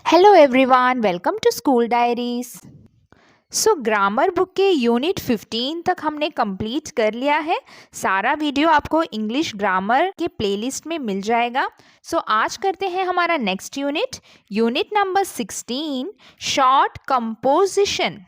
Hello everyone, welcome to school diaries. So grammar book के unit 15 तक हमने complete कर लिया है। सारा वीडियो आपको इंग्लिश ग्रामर के प्लेलिस्ट में मिल जाएगा। सो आज करते हैं हमारा next unit, unit number 16, short composition.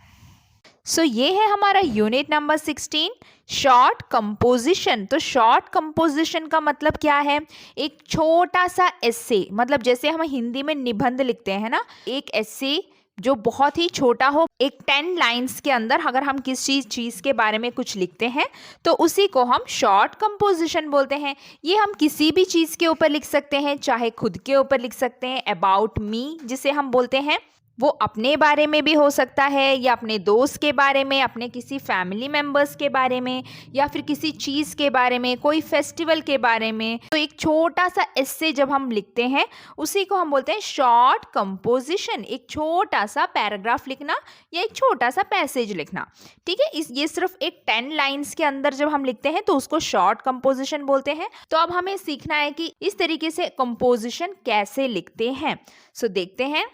So ये है हमारा यूनिट नंबर 16, शॉर्ट कंपोजिशन। तो शॉर्ट कंपोजिशन का मतलब क्या है? एक छोटा सा एस्से, मतलब जैसे हम हिंदी में निबंध लिखते हैं ना, एक एस्से जो बहुत ही छोटा हो, एक 10 लाइंस के अंदर अगर हम किसी चीज़ के बारे में कुछ लिखते हैं तो उसी को हम शॉर्ट कंपोजिशन बोलते हैं। ये हम किसी भी चीज़ के ऊपर लिख सकते हैं, चाहे खुद के ऊपर लिख सकते हैं, अबाउट मी जिसे हम बोलते हैं, वो अपने बारे में भी हो सकता है या अपने दोस्त के बारे में, अपने किसी फैमिली मेम्बर्स के बारे में, या फिर किसी चीज़ के बारे में, कोई फेस्टिवल के बारे में। तो एक छोटा सा एस्से जब हम लिखते हैं उसी को हम बोलते हैं शॉर्ट कंपोजिशन। एक छोटा सा पैराग्राफ लिखना या एक छोटा सा पैसेज लिखना, ठीक है। ये सिर्फ एक 10 लाइन्स के अंदर जब हम लिखते हैं तो उसको शॉर्ट कंपोजिशन बोलते हैं। तो अब हमें सीखना है कि इस तरीके से कंपोजिशन कैसे लिखते हैं। सो देखते हैं,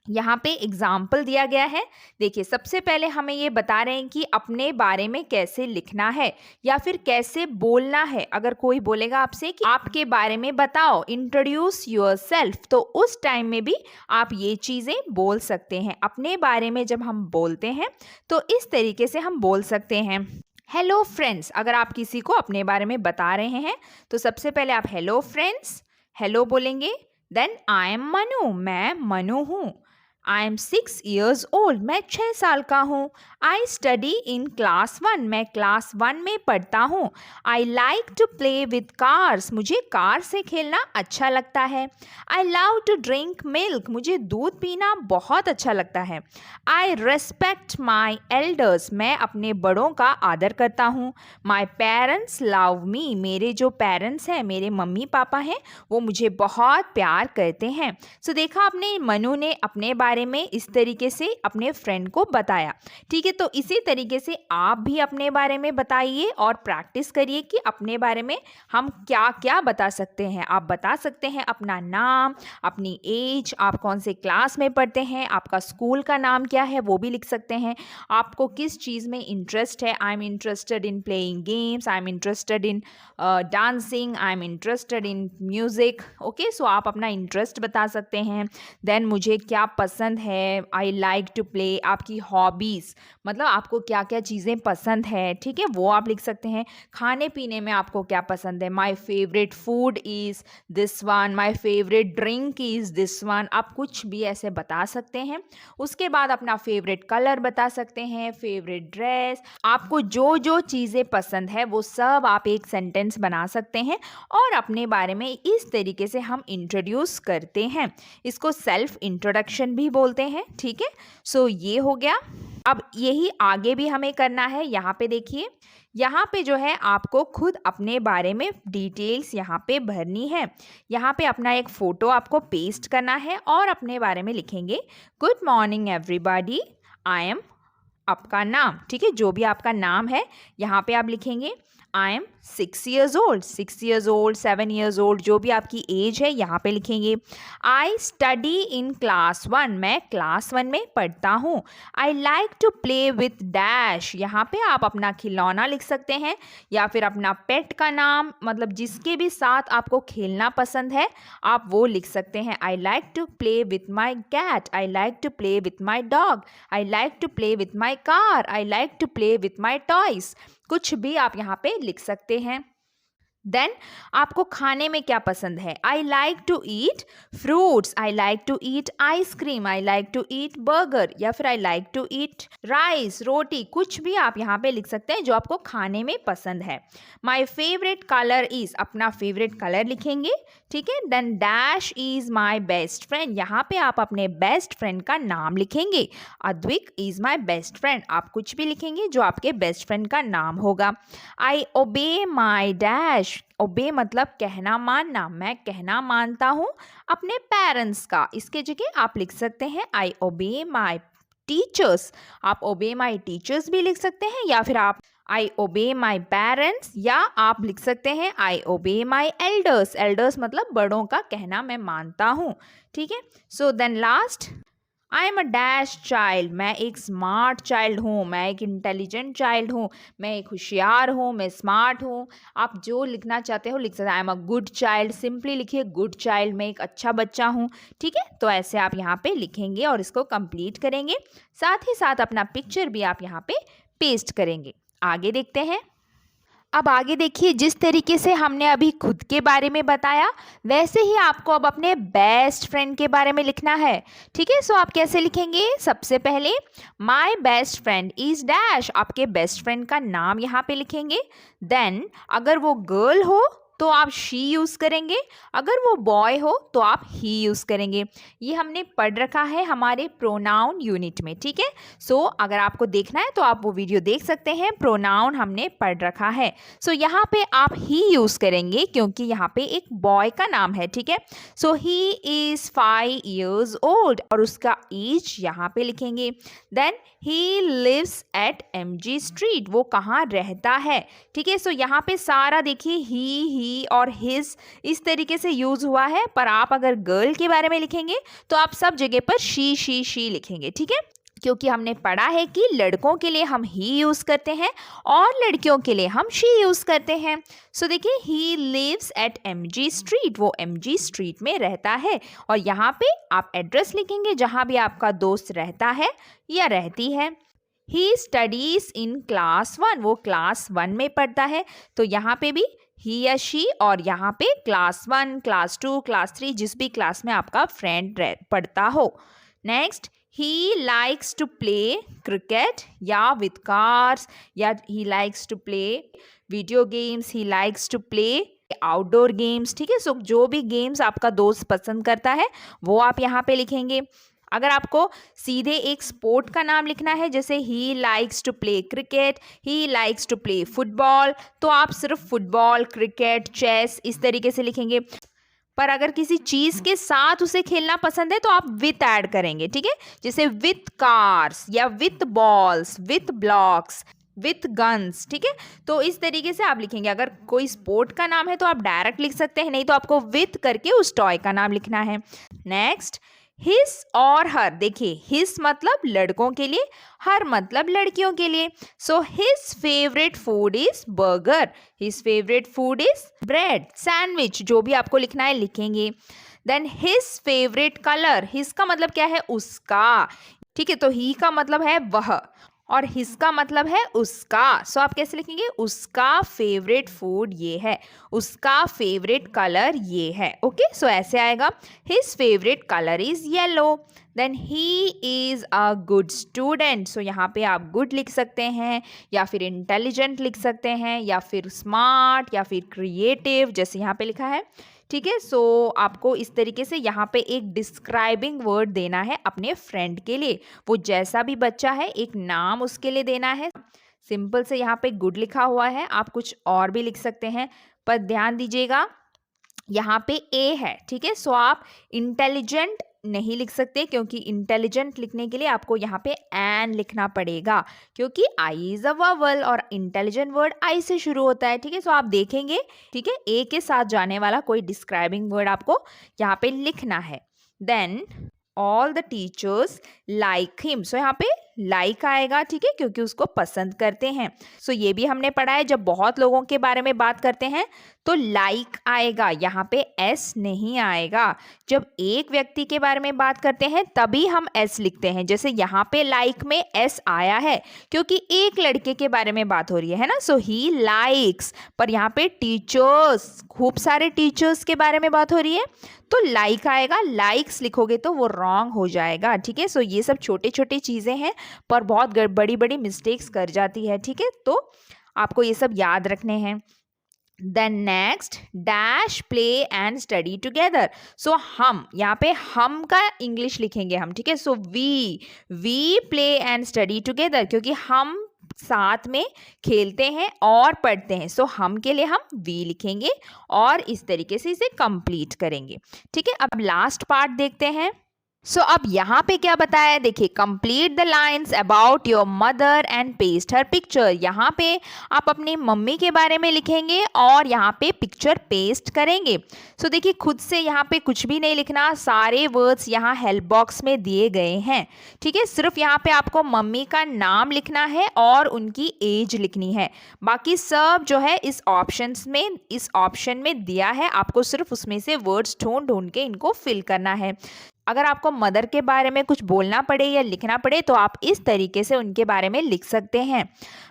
यहाँ पे एग्जाम्पल दिया गया है। देखिए, सबसे पहले हमें ये बता रहे हैं कि अपने बारे में कैसे लिखना है या फिर कैसे बोलना है। अगर कोई बोलेगा आपसे कि आपके बारे में बताओ, इंट्रोड्यूस योरसेल्फ, तो उस टाइम में भी आप ये चीज़ें बोल सकते हैं। अपने बारे में जब हम बोलते हैं तो इस तरीके से हम बोल सकते हैं। हेलो फ्रेंड्स, अगर आप किसी को अपने बारे में बता रहे हैं तो सबसे पहले आप हेलो फ्रेंड्स, हेलो बोलेंगे। देन आई एम मनु, मैं मनु हूँ। आई एम 6 years old, मैं 6 साल का हूँ। आई स्टडी इन क्लास 1, मैं क्लास 1 में पढ़ता हूँ। I like to play with cars, मुझे कार से खेलना अच्छा लगता है। I love to drink milk, मुझे दूध पीना बहुत अच्छा लगता है। आई रेस्पेक्ट माई एल्डर्स, मैं अपने बड़ों का आदर करता हूँ। माई पेरेंट्स लव मी, मेरे जो पेरेंट्स हैं, मेरे मम्मी पापा हैं, वो मुझे बहुत प्यार करते हैं। सो देखा आपने, मनु ने अपने बारे में इस तरीके से अपने फ्रेंड को बताया, ठीक है। तो इसी तरीके से आप भी अपने बारे में बताइए और प्रैक्टिस करिए कि अपने बारे में हम क्या क्या बता सकते हैं। आप बता सकते हैं अपना नाम, अपनी एज, आप कौन से क्लास में पढ़ते हैं, आपका स्कूल का नाम क्या है वो भी लिख सकते हैं। आपको किस चीज़ में इंटरेस्ट है, I am interested in playing games, I am interested in dancing, I am interested in music. Okay, so आप अपना इंटरेस्ट बता सकते हैं। देन मुझे क्या पसंद है, आई लाइक टू प्ले, आपकी हॉबीज़, मतलब आपको क्या क्या चीज़ें पसंद है, ठीक है, वो आप लिख सकते हैं। खाने पीने में आपको क्या पसंद है, my favourite food is this one, my favourite drink is this one, आप कुछ भी ऐसे बता सकते हैं। उसके बाद अपना फेवरेट कलर बता सकते हैं, फेवरेट ड्रेस, आपको जो जो चीज़ें पसंद है वो सब आप एक सेंटेंस बना सकते हैं और अपने बारे में इस तरीके से हम इंट्रोड्यूस करते हैं। इसको सेल्फ इंट्रोडक्शन भी बोलते हैं, ठीक है। सो ये हो गया। अब यही आगे भी हमें करना है। यहाँ पे देखिए, यहाँ पे जो है आपको खुद अपने बारे में डिटेल्स यहाँ पे भरनी है। यहाँ पे अपना एक फ़ोटो आपको पेस्ट करना है और अपने बारे में लिखेंगे, good morning everybody, I am, आपका नाम, ठीक है, जो भी आपका नाम है यहाँ पे आप लिखेंगे। I am 6 years old, 6 years old, 7 years old, जो भी आपकी एज है यहाँ पे लिखेंगे। आई स्टडी इन क्लास 1, मैं क्लास 1 में पढ़ता हूँ। I like to play with dash, यहाँ पे आप अपना खिलौना लिख सकते हैं या फिर अपना पेट का नाम, मतलब जिसके भी साथ आपको खेलना पसंद है आप वो लिख सकते हैं। I like to play with my cat, I like to play with my dog, I like to play with my car, I like to play with my toys, कुछ भी आप यहाँ पे लिख सकते हैं। देन आपको खाने में क्या पसंद है, I like to eat fruits, I like to eat ice cream, I like to eat burger, या फिर I like to eat rice, roti, कुछ भी आप यहाँ पे लिख सकते हैं जो आपको खाने में पसंद है। माई फेवरेट कलर इज़, अपना फेवरेट कलर लिखेंगे, ठीक है। Then dash is my best friend, यहाँ पे आप अपने बेस्ट फ्रेंड का नाम लिखेंगे। Advik is my best friend, आप कुछ भी लिखेंगे जो आपके बेस्ट फ्रेंड का नाम होगा। आई ओबे माई डैश, ओबे मतलब कहना मानना, मैं कहना मानता हूँ अपने पेरेंट्स का, इसके जगह आप लिख सकते हैं आई ओबे माई टीचर्स। आप ओबे माई टीचर्स भी लिख सकते हैं, या फिर आप आई ओबे माई पेरेंट्स, या आप लिख सकते हैं आई ओबे माई एल्डर्स। एल्डर्स मतलब बड़ों का कहना मैं मानता हूँ, ठीक है। So then last, I am a dash child, मैं एक स्मार्ट चाइल्ड हूँ, मैं एक इंटेलिजेंट चाइल्ड हूँ, मैं एक होशियार हूँ, मैं स्मार्ट हूँ। आप जो लिखना चाहते हो लिख सकते हैं। आई am a good child, simply लिखिए गुड चाइल्ड, मैं एक अच्छा बच्चा हूँ, ठीक है। तो ऐसे आप यहाँ पे लिखेंगे और इसको कंप्लीट करेंगे। साथ ही साथ अपना पिक्चर भी आप यहाँ पे पेस्ट करेंगे। आगे देखते हैं। अब आगे देखिए, जिस तरीके से हमने अभी खुद के बारे में बताया, वैसे ही आपको अब अपने बेस्ट फ्रेंड के बारे में लिखना है, ठीक है। सो आप कैसे लिखेंगे? सबसे पहले माई बेस्ट फ्रेंड इज डैश, आपके बेस्ट फ्रेंड का नाम यहाँ पे लिखेंगे। देन अगर वो गर्ल हो तो आप शी यूज़ करेंगे, अगर वो बॉय हो तो आप ही यूज़ करेंगे। ये हमने पढ़ रखा है हमारे प्रोनाउन यूनिट में, ठीक है। सो अगर आपको देखना है तो आप वो वीडियो देख सकते हैं, प्रोनाउन हमने पढ़ रखा है। सो यहाँ पे आप ही यूज़ करेंगे क्योंकि यहाँ पे एक बॉय का नाम है, ठीक है। So he is 5 years old और उसका एज यहाँ पे लिखेंगे। Then he lives at MG street, वो कहाँ रहता है, ठीक है। सो यहाँ पे सारा देखिए ही और हिज इस तरीके से यूज हुआ है, पर आप अगर गर्ल के बारे में लिखेंगे तो आप सब जगह पर शी लिखेंगे, ठीक है। क्योंकि हमने पढ़ा है कि लड़कों के लिए हम ही यूज करते हैं और लड़कियों के लिए हम शी यूज करते हैं। सो देखिए, he lives at MG street, वो MG स्ट्रीट में रहता है। और यहाँ पे आप एड्रेस लिखेंगे जहाँ भी आपका दोस्त रहता है या रहती है। ही स्टडीज इन क्लास 1, वो क्लास 1 में पढ़ता है। तो यहाँ पे भी ही या शी, और यहाँ पे क्लास 1, क्लास 2, क्लास 3, जिस भी क्लास में आपका फ्रेंड पढ़ता हो। Next, he likes to play cricket या विथ कार्स, या he likes to play video games, he likes to play outdoor games, ठीक है। सो जो भी गेम्स आपका दोस्त पसंद करता है वो आप यहाँ पे लिखेंगे। अगर आपको सीधे एक स्पोर्ट का नाम लिखना है, जैसे he likes to play cricket, he likes to play football, तो आप सिर्फ फुटबॉल, क्रिकेट, चेस इस तरीके से लिखेंगे। पर अगर किसी चीज़ के साथ उसे खेलना पसंद है तो आप विथ ऐड करेंगे, ठीक है। जैसे विथ कार्स या with balls, with blocks, with guns, ठीक है। तो इस तरीके से आप लिखेंगे। अगर कोई स्पोर्ट का नाम है तो आप डायरेक्ट लिख सकते हैं, नहीं तो आपको विथ करके उस टॉय का नाम लिखना है। नेक्स्ट, हिज और हर, देखिए हिज मतलब लड़कों के लिए, हर मतलब लड़कियों के लिए। So his favourite food is burger, his favourite food is bread, sandwich, जो भी आपको लिखना है लिखेंगे। Then his favourite colour, his का मतलब क्या है? उसका, ठीक है। तो ही का मतलब है वह और हिज का मतलब है उसका। सो आप कैसे लिखेंगे? उसका फेवरेट फूड ये है, उसका फेवरेट कलर ये है, ओके। सो ऐसे आएगा, his favourite colour is yellow. Then he is a good student, so यहाँ पे आप गुड लिख सकते हैं, या फिर इंटेलिजेंट लिख सकते हैं, या फिर स्मार्ट, या फिर क्रिएटिव, जैसे यहाँ पे लिखा है, ठीक है। सो आपको इस तरीके से यहाँ पे एक डिस्क्राइबिंग वर्ड देना है अपने फ्रेंड के लिए। वो जैसा भी बच्चा है एक नाम उसके लिए देना है। सिंपल से यहाँ पे गुड लिखा हुआ है, आप कुछ और भी लिख सकते हैं, पर ध्यान दीजिएगा यहाँ पे ए है, ठीक है। सो आप इंटेलिजेंट नहीं लिख सकते, क्योंकि इंटेलिजेंट लिखने के लिए आपको यहाँ पे एन लिखना पड़ेगा, क्योंकि आई इज अ वोवेल और इंटेलिजेंट वर्ड आई से शुरू होता है, ठीक है। सो आप देखेंगे, ठीक है, ए के साथ जाने वाला कोई डिस्क्राइबिंग वर्ड आपको यहाँ पे लिखना है। Then all the teachers like him, so यहाँ पे लाइक आएगा, ठीक है, क्योंकि उसको पसंद करते हैं। सो ये भी हमने पढ़ा है, जब बहुत लोगों के बारे में बात करते हैं तो लाइक आएगा, यहाँ पे एस नहीं आएगा। जब एक व्यक्ति के बारे में बात करते हैं तभी हम एस लिखते हैं, जैसे यहाँ पे लाइक में एस आया है क्योंकि एक लड़के के बारे में बात हो रही है ना। सो ही लाइक्स, पर यहाँ पे टीचर्स, खूब सारे टीचर्स के बारे में बात हो रही है तो लाइक आएगा। लाइक्स लिखोगे तो वो रॉन्ग हो जाएगा, ठीक है। सो ये सब छोटे छोटे चीज़ें हैं पर बहुत बड़ी बड़ी मिस्टेक्स कर जाती है, ठीक है। तो आपको ये सब याद रखने हैं। Then next, dash play and study together. So हम यहाँ पे हम का इंग्लिश लिखेंगे हम, ठीक है। So we play and study together, क्योंकि हम साथ में खेलते हैं और पढ़ते हैं। सो हम के लिए हम वी लिखेंगे और इस तरीके से इसे कंप्लीट करेंगे, ठीक है। अब लास्ट पार्ट देखते हैं। सो अब यहाँ पे क्या बताया है, देखिए complete the lines about your mother and paste her picture. यहाँ पे आप अपनी मम्मी के बारे में लिखेंगे और यहाँ पे पिक्चर पेस्ट करेंगे। सो देखिए खुद से यहाँ पे कुछ भी नहीं लिखना, सारे वर्ड्स यहाँ हेल्प बॉक्स में दिए गए हैं। ठीक है, सिर्फ यहाँ पे आपको मम्मी का नाम लिखना है और उनकी एज लिखनी है। बाकी सब जो है इस ऑप्शन में दिया है, आपको सिर्फ उसमें से वर्ड्स ढूंढ ढूंढ के इनको फिल करना है। अगर आपको मदर के बारे में कुछ बोलना पड़े या लिखना पड़े तो आप इस तरीके से उनके बारे में लिख सकते हैं।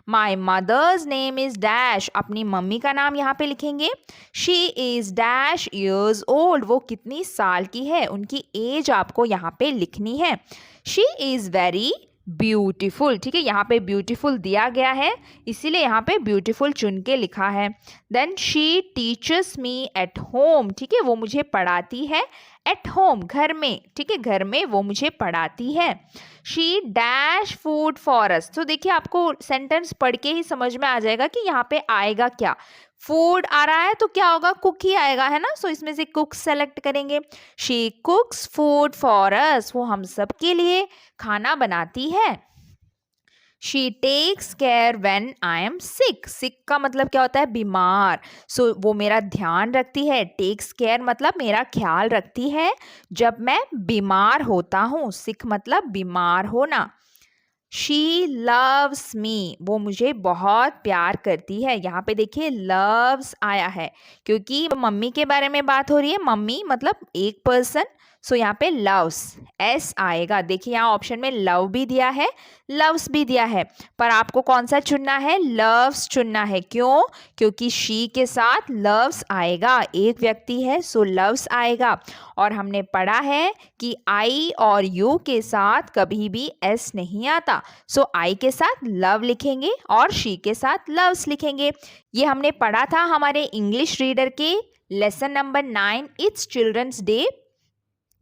My mother's name is dash, अपनी मम्मी का नाम यहाँ पे लिखेंगे। She is dash years old, वो कितनी साल की है, उनकी एज आपको यहाँ पे लिखनी है। शी इज़ वेरी ब्यूटीफुल, ठीक है, यहाँ पे ब्यूटीफुल दिया गया है इसीलिए यहाँ पे ब्यूटीफुल चुन के लिखा है। Then she teaches me at home, ठीक है, वो मुझे पढ़ाती है एट होम, घर में, ठीक है, घर में वो मुझे पढ़ाती है। शी डैश फूड फॉर अस, तो देखिए आपको सेंटेंस पढ़ के ही समझ में आ जाएगा कि यहाँ पे आएगा क्या। फूड आ रहा है तो क्या होगा, कुक ही आएगा, है ना। सो इसमें से कुक सेलेक्ट करेंगे। She cooks food for us, वो हम सब के लिए खाना बनाती है। She takes care when I am sick, sick का मतलब क्या होता है, बीमार। सो वो मेरा ध्यान रखती है, टेक्स केयर मतलब मेरा ख्याल रखती है जब मैं बीमार होता हूँ, सिक मतलब बीमार होना। शी लव्स मी, वो मुझे बहुत प्यार करती है। यहाँ पे देखिए लव्स आया है क्योंकि मम्मी के बारे में बात हो रही है, मम्मी मतलब एक पर्सन। सो यहाँ पे लव्स एस आएगा। देखिए यहाँ ऑप्शन में लव भी दिया है, लव्स भी दिया है, पर आपको कौन सा चुनना है, लव्स चुनना है। क्यों, क्योंकि शी के साथ लव्स आएगा, एक व्यक्ति है सो लव्स आएगा। और हमने पढ़ा है कि आई और यू के साथ कभी भी एस नहीं आता। सो आई के साथ लव लिखेंगे और शी के साथ लव्स लिखेंगे। ये हमने पढ़ा था हमारे इंग्लिश रीडर के lesson number 9 it's children's day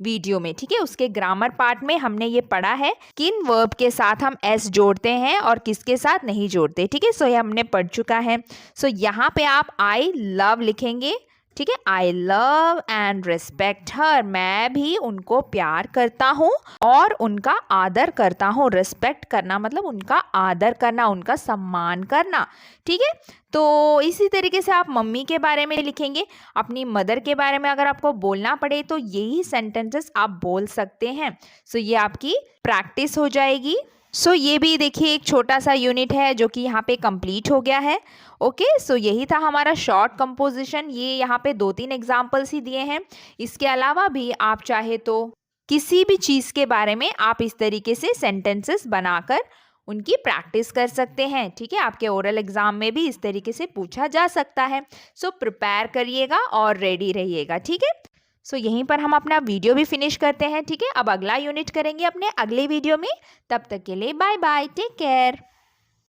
video में, ठीक है। उसके ग्रामर पार्ट में हमने ये पढ़ा है किन वर्ब के साथ हम एस जोड़ते हैं और किसके साथ नहीं जोड़ते, ठीक है। सो ये हमने पढ़ चुका है। सो यहाँ पे आप आई लव लिखेंगे, ठीक है। I love and respect her, मैं भी उनको प्यार करता हूँ और उनका आदर करता हूँ। रिस्पेक्ट करना मतलब उनका आदर करना, उनका सम्मान करना, ठीक है। तो इसी तरीके से आप मम्मी के बारे में लिखेंगे। अपनी मदर के बारे में अगर आपको बोलना पड़े तो यही सेंटेंसेस आप बोल सकते हैं। सो ये आपकी प्रैक्टिस हो जाएगी। सो ये भी देखिए एक छोटा सा यूनिट है जो कि यहाँ पे कंप्लीट हो गया है। ओके, सो यही था हमारा शॉर्ट कंपोजिशन। ये यहाँ पे 2-3 एग्जाम्पल्स ही दिए हैं। इसके अलावा भी आप चाहे तो किसी भी चीज़ के बारे में आप इस तरीके से सेंटेंसेस बनाकर उनकी प्रैक्टिस कर सकते हैं, ठीक है। आपके ओरल एग्जाम में भी इस तरीके से पूछा जा सकता है। सो प्रिपेयर करिएगा और रेडी रहिएगा, ठीक है। सो यहीं पर हम अपना वीडियो भी फिनिश करते हैं, ठीक है। अब अगला यूनिट करेंगे अपने अगले वीडियो में। तब तक के लिए बाय बाय, टेक केयर।